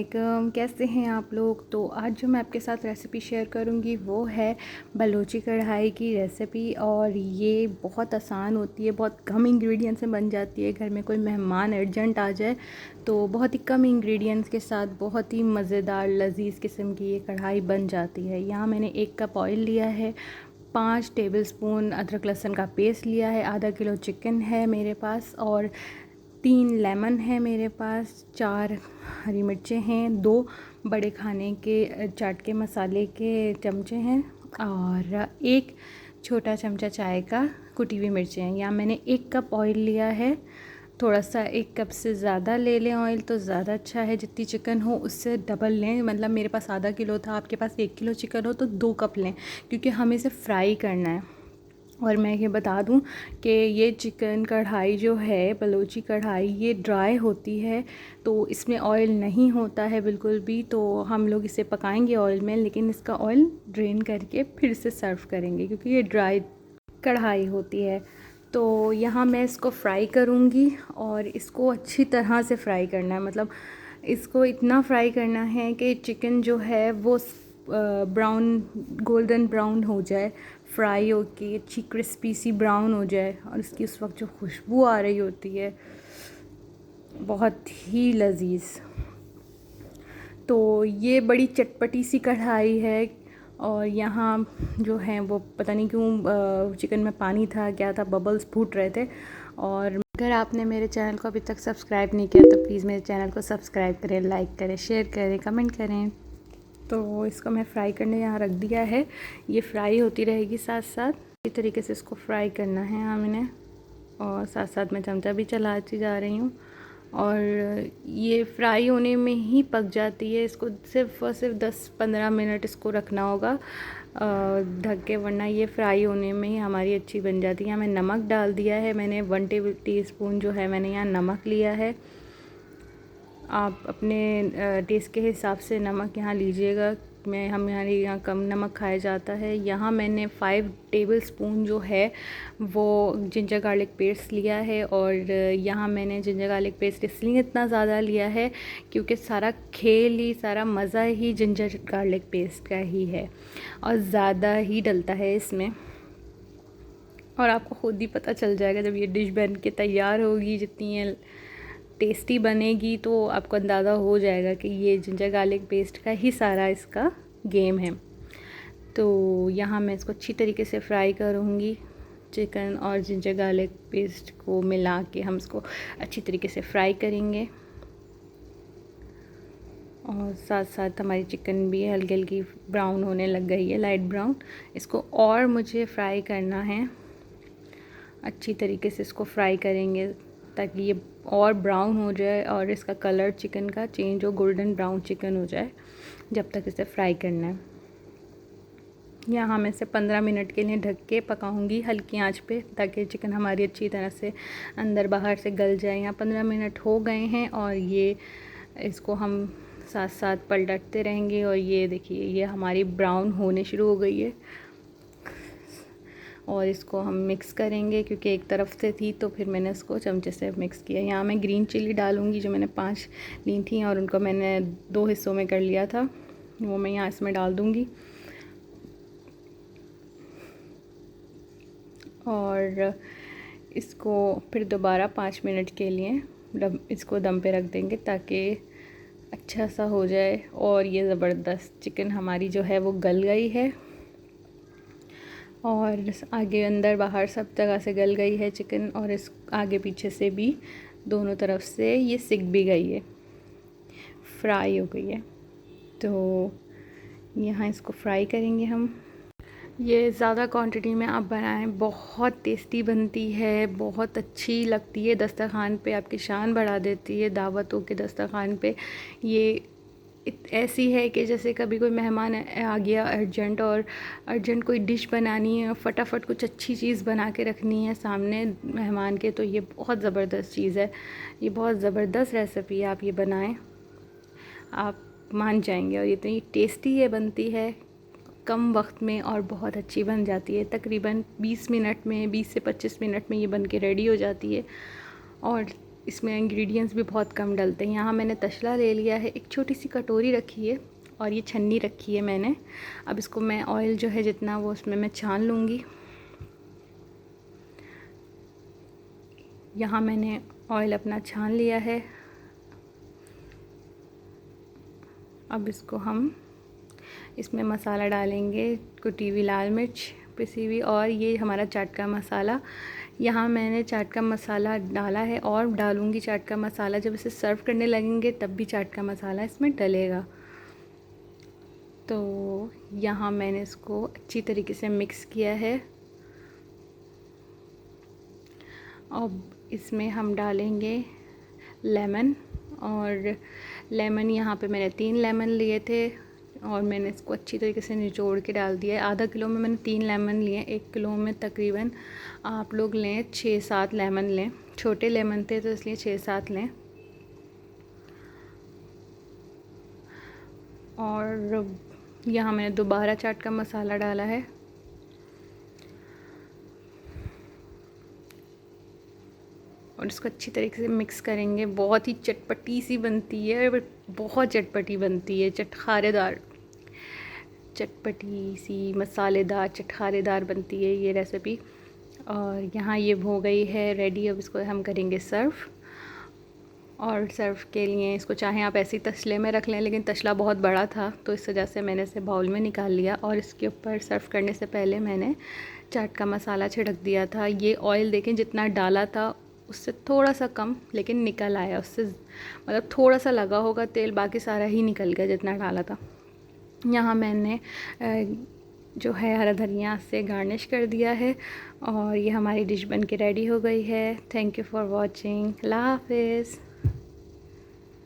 अस्सलामुअलैकुम, कैसे हैं आप लोग। तो आज जो मैं आपके साथ रेसिपी शेयर करूंगी वो है बलोची कढ़ाई की रेसिपी। और ये बहुत आसान होती है, बहुत कम इंग्रेडिएंट्स में बन जाती है। घर में कोई मेहमान अर्जेंट आ जाए तो बहुत ही कम इंग्रेडिएंट्स के साथ बहुत ही मज़ेदार लजीज़ किस्म की ये कढ़ाई बन जाती है। यहाँ मैंने 1 कप ऑयल लिया है, 5 टेबलस्पून अदरक लहसुन का पेस्ट लिया है, आधा किलो चिकन है मेरे पास, और 3 लेमन है मेरे पास, 4 हरी मिर्चें हैं, 2 बड़े खाने के चाट के मसाले के चमचे हैं, और 1 छोटा चमचा चाय का कुटी हुई मिर्चें हैं। यहाँ मैंने 1 कप ऑयल लिया है। थोड़ा सा 1 कप से ज़्यादा ले लें ऑयल तो ज़्यादा अच्छा है। जितनी चिकन हो उससे डबल लें। मतलब मेरे पास आधा किलो था, आपके पास 1 किलो चिकन हो तो 2 कप लें, क्योंकि हमें इसे फ्राई करना है। और मैं ये बता दूं कि ये चिकन कढ़ाई जो है, बलोची कढ़ाई, ये ड्राई होती है, तो इसमें ऑयल नहीं होता है बिल्कुल भी। तो हम लोग इसे पकाएंगे ऑयल में, लेकिन इसका ऑयल ड्रेन करके फिर से सर्व करेंगे, क्योंकि ये ड्राई कढ़ाई होती है। तो यहाँ मैं इसको फ्राई करूँगी, और इसको अच्छी तरह से फ्राई करना है। मतलब इसको इतना फ्राई करना है कि चिकन जो है वो ब्राउन, गोल्डन ब्राउन हो जाए, फ्राई होके अच्छी क्रिस्पी सी ब्राउन हो जाए। और इसकी उस वक्त जो खुशबू आ रही होती है बहुत ही लजीज। तो ये बड़ी चटपटी सी कढ़ाई है। और यहाँ जो है वो पता नहीं क्यों चिकन में पानी था, क्या था, बबल्स फूट रहे थे। और अगर आपने मेरे चैनल को अभी तक सब्सक्राइब नहीं किया तो प्लीज़ मेरे चैनल को सब्सक्राइब करें, लाइक करें, शेयर करें, कमेंट करें। तो इसको मैं फ्राई करने यहाँ रख दिया है, ये फ्राई होती रहेगी साथ साथ। इसी तरीके से इसको फ्राई करना है हमने, और साथ साथ मैं चमचा भी चलाती जा रही हूँ। और ये फ्राई होने में ही पक जाती है। इसको सिर्फ और सिर्फ 10-15 मिनट इसको रखना होगा ढक के, वरना ये फ्राई होने में ही हमारी अच्छी बन जाती है। यहाँ मैं नमक डाल दिया है, मैंने 1 टीस्पून जो है मैंने यहाँ नमक लिया है। आप अपने टेस्ट के हिसाब से नमक यहाँ लीजिएगा। हमारे यहाँ कम नमक खाया जाता है। यहाँ मैंने 5 टेबलस्पून जो है वो जिंजर गार्लिक पेस्ट लिया है। और यहाँ मैंने जिंजर गार्लिक पेस्ट इसलिए इतना ज़्यादा लिया है क्योंकि सारा खेल ही, सारा मज़ा ही जिंजर गार्लिक पेस्ट का ही है, और ज़्यादा ही डलता है इसमें। और आपको ख़ुद ही पता चल जाएगा जब ये डिश बन के तैयार होगी, जितनी ये टेस्टी बनेगी, तो आपको अंदाज़ा हो जाएगा कि ये जिंजर गार्लिक पेस्ट का ही सारा इसका गेम है। तो यहाँ मैं इसको अच्छी तरीके से फ्राई करूँगी। चिकन और जिंजर गार्लिक पेस्ट को मिला के हम इसको अच्छी तरीके से फ्राई करेंगे। और साथ साथ हमारी चिकन भी हल्की हल्की ब्राउन होने लग गई है, लाइट ब्राउन। इसको और मुझे फ्राई करना है, अच्छी तरीके से इसको फ्राई करेंगे ताकि ये और ब्राउन हो जाए और इसका कलर चिकन का चेंज हो, गोल्डन ब्राउन चिकन हो जाए, जब तक इसे फ्राई करना है। यहाँ मैं इसे 15 मिनट के लिए ढक के पकाऊंगी हल्की आंच पे, ताकि चिकन हमारी अच्छी तरह से अंदर बाहर से गल जाए। यहाँ 15 मिनट हो गए हैं, और ये इसको हम साथ साथ पलटते रहेंगे। और ये देखिए, ये हमारी ब्राउन होने शुरू हो गई है। और इसको हम मिक्स करेंगे, क्योंकि एक तरफ से थी तो फिर मैंने इसको चमचे से मिक्स किया। यहाँ मैं ग्रीन चिली डालूँगी, जो मैंने 5 ली थी और उनको मैंने 2 हिस्सों में कर लिया था, वो मैं यहाँ इसमें डाल दूँगी। और इसको फिर दोबारा 5 मिनट के लिए इसको दम पे रख देंगे, ताकि अच्छा सा हो जाए। और ये ज़बरदस्त चिकन हमारी जो है वो गल गई है, और आगे अंदर बाहर सब जगह से गल गई है चिकन। और इस आगे पीछे से भी दोनों तरफ से ये सिक भी गई है, फ्राई हो गई है। तो यहाँ इसको फ्राई करेंगे हम। ये ज़्यादा क्वांटिटी में आप बनाएं, बहुत टेस्टी बनती है, बहुत अच्छी लगती है, दस्तरखान पे आपकी शान बढ़ा देती है। दावतों के दस्तरखान पे ये ऐसी है कि जैसे कभी कोई मेहमान आ गया अर्जेंट, और अर्जेंट कोई डिश बनानी है, फटाफट कुछ अच्छी चीज़ बना के रखनी है सामने मेहमान के, तो ये बहुत ज़बरदस्त चीज़ है। ये बहुत ज़बरदस्त रेसिपी है, आप ये बनाएं, आप मान जाएंगे। और ये इतनी टेस्टी ये बनती है कम वक्त में, और बहुत अच्छी बन जाती है। तकरीबन 20 मिनट में, 20 से 25 मिनट में ये बन के रेडी हो जाती है। और इसमें इंग्रेडिएंट्स भी बहुत कम डलते हैं। यहाँ मैंने तसला ले लिया है, एक छोटी सी कटोरी रखी है और ये छन्नी रखी है मैंने। अब इसको मैं ऑयल जो है जितना वो उसमें मैं छान लूँगी। यहाँ मैंने ऑयल अपना छान लिया है। अब इसको हम इसमें मसाला डालेंगे, कुटी हुई लाल मिर्च पिसी हुई, और ये हमारा चाट का मसाला। यहाँ मैंने चाट का मसाला डाला है और डालूँगी चाट का मसाला। जब इसे सर्व करने लगेंगे तब भी चाट का मसाला इसमें डलेगा। तो यहाँ मैंने इसको अच्छी तरीके से मिक्स किया है। अब इसमें हम डालेंगे लेमन, और लेमन यहाँ पे मैंने 3 लेमन लिए थे और मैंने इसको अच्छी तरीके से निचोड़ के डाल दिया है। आधा किलो में मैंने 3 लेमन लिए, 1 किलो में तकरीबन आप लोग लें 6-7 लेमन लें। छोटे लेमन थे तो इसलिए 6-7 लें। और यहाँ मैंने दोबारा चाट का मसाला डाला है। और इसको अच्छी तरीके से मिक्स करेंगे। बहुत ही चटपटी सी बनती है, बहुत चटपटी बनती है, चटखारेदार, चटपटी सी मसालेदार चटखारेदार बनती है ये रेसिपी। और यहाँ ये हो गई है रेडी। अब इसको हम करेंगे सर्व। और सर्व के लिए इसको चाहें आप ऐसे ही तसले में रख लें, लेकिन तसला बहुत बड़ा था तो इस वजह से मैंने इसे बाउल में निकाल लिया। और इसके ऊपर सर्व करने से पहले मैंने चाट का मसाला छिड़क दिया था। ये ऑयल देखें जितना डाला था उससे थोड़ा सा कम, लेकिन निकल आया उससे, मतलब थोड़ा सा लगा होगा तेल, बाकी सारा ही निकल गया जितना डाला था। यहाँ मैंने जो है हरा धनिया से गार्निश कर दिया है और ये हमारी डिश बन के रेडी हो गई है। Thank you for watching. अल्लाह हाफिज़।